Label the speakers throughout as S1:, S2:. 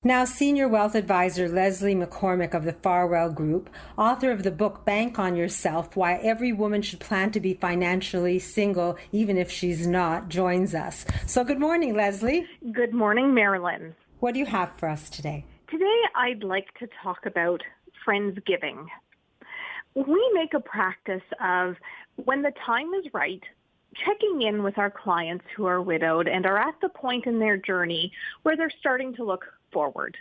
S1: Now, Senior Wealth Advisor Leslie McCormick of the Farwell Group, author of the book Bank on Yourself, Why Every Woman Should Plan to Be Financially Single Even If She's Not, joins us. So good morning, Leslie.
S2: Good morning, Marilyn.
S1: What do you have for us today?
S2: Today, I'd like to talk about Friendsgiving. We make a practice of, when the time is right, checking in with our clients who are widowed and are at the point in their journey where they're starting to look forward.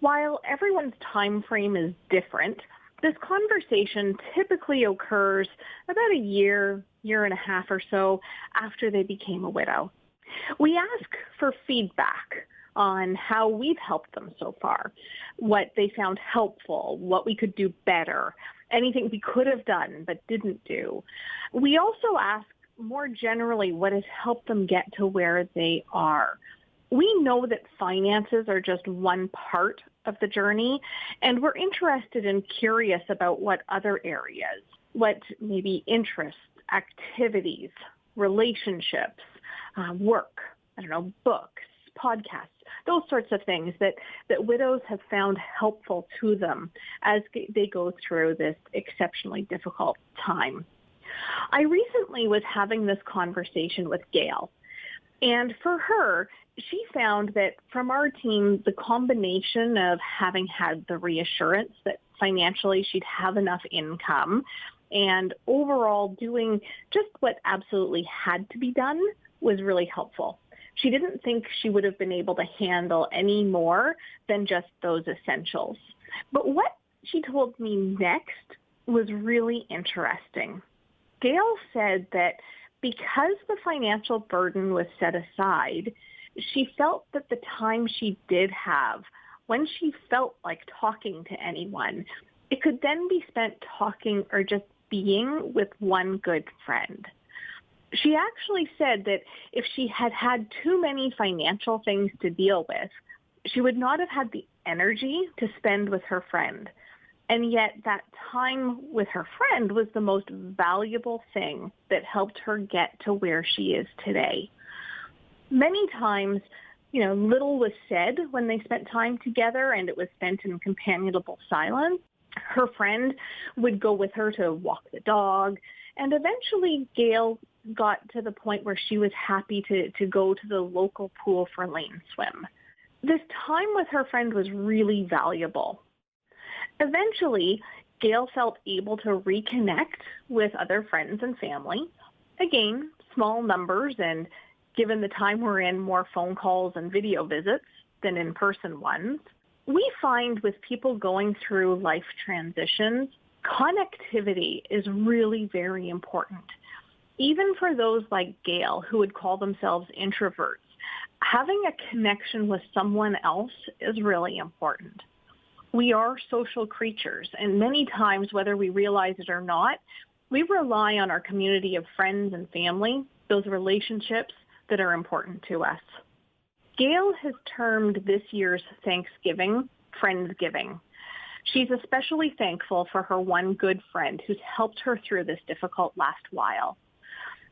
S2: While everyone's time frame is different, this conversation typically occurs about a year and a half or so after they became a widow. We ask for feedback on how we've helped them so far, what they found helpful, what we could do better, anything we could have done but didn't do. We also ask more generally what has helped them get to where they are. We know that finances are just one part of the journey, and we're interested and curious about what other areas, what maybe interests, activities, relationships, work, books, podcasts, those sorts of things that widows have found helpful to them as they go through this exceptionally difficult time. I recently was having this conversation with Gail, and for her, she found that from our team, the combination of having had the reassurance that financially she'd have enough income and overall doing just what absolutely had to be done was really helpful. She didn't think she would have been able to handle any more than just those essentials. But what she told me next was really interesting. Gail said that because the financial burden was set aside, she felt that the time she did have, when she felt like talking to anyone, it could then be spent talking or just being with one good friend. She actually said that if she had had too many financial things to deal with, she would not have had the energy to spend with her friend. And yet that time with her friend was the most valuable thing that helped her get to where she is today. Many times, little was said when they spent time together and it was spent in companionable silence. Her friend would go with her to walk the dog, and eventually Gail got to the point where she was happy to go to the local pool for lane swim. This time with her friend was really valuable. Eventually, Gail felt able to reconnect with other friends and family. Again, small numbers, and given the time we're in, more phone calls and video visits than in-person ones. We find with people going through life transitions, connectivity is really very important. Even for those like Gail, who would call themselves introverts, having a connection with someone else is really important. We are social creatures, and many times, whether we realize it or not, we rely on our community of friends and family, those relationships that are important to us. Gail has termed this year's Thanksgiving Friendsgiving. She's especially thankful for her one good friend who's helped her through this difficult last while.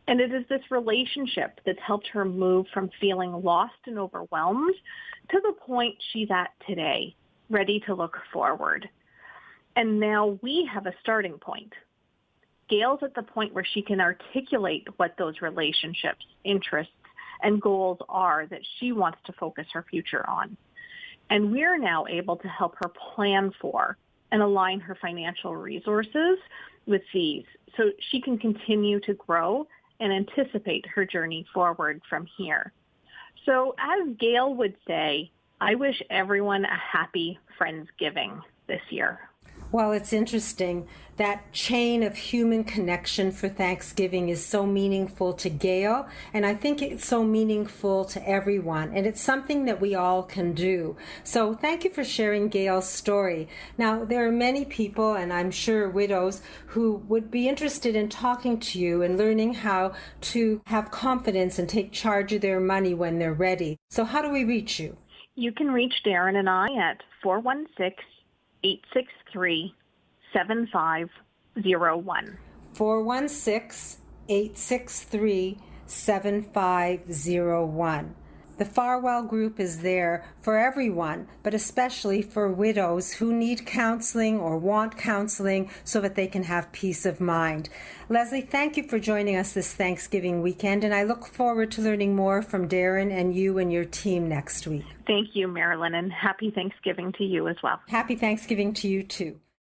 S2: And it is this relationship that's helped her move from feeling lost and overwhelmed to the point she's at today, ready to look forward. And now we have a starting point. Gail's at the point where she can articulate what those relationships, interests, and goals are that she wants to focus her future on. And we're now able to help her plan for and align her financial resources with these so she can continue to grow and anticipate her journey forward from here. So as Gail would say, I wish everyone a happy Friendsgiving this year.
S1: Well, it's interesting. That chain of human connection for Thanksgiving is so meaningful to Gail, and I think it's so meaningful to everyone, and it's something that we all can do. So thank you for sharing Gail's story. Now, there are many people, and I'm sure widows, who would be interested in talking to you and learning how to have confidence and take charge of their money when they're ready. So how do we reach you?
S2: You can reach Darren and I at 416-863-7501.
S1: 416-863-7501. The Farwell Group is there for everyone, but especially for widows who need counseling or want counseling so that they can have peace of mind. Leslie, thank you for joining us this Thanksgiving weekend, and I look forward to learning more from Darren and you and your team next week.
S2: Thank you, Marilyn, and happy Thanksgiving to you as well.
S1: Happy Thanksgiving to you too.